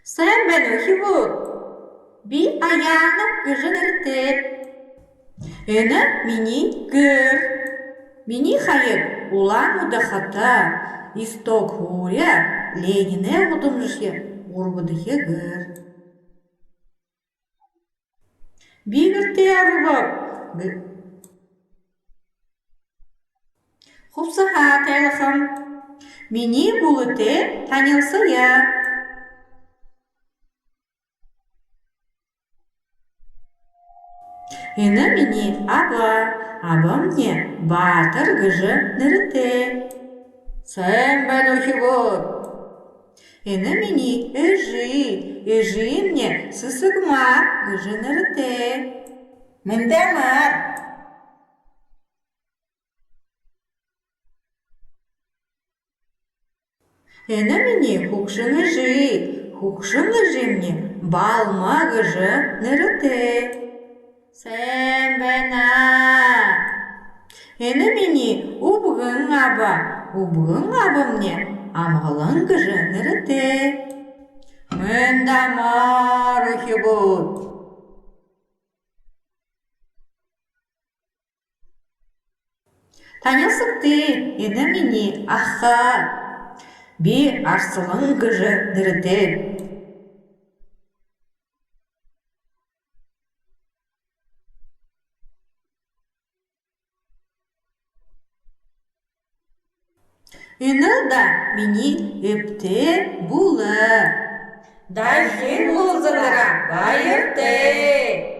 Sen beni hivut. Bir ayağını gıcın ırtıp. Ені мини гыр. Мини хайып улан удахата. Исток хуря Ленине удумжышье урбудыхе гыр. Бигірте арыбап. Хупсыха тайлықым. Мини булыте танылсы я. Ені мини аба. Аба мне батыр гыжы нырыте. Sen ben ухивот. Ені мини эжи мне сысыгма гыжы нырыте. Мындамар. Ені мини хукшын эжи мне балма гыжы нырыте. Sen bana. Ені мини убғын аба мне амғылын гыжы нырыте. Мындамар ухивот. Танысыкты, ені мини аха. Би арсылын гыжы нырыте. Ені да мини епте булэ. Дайхин лузыгыра байырте.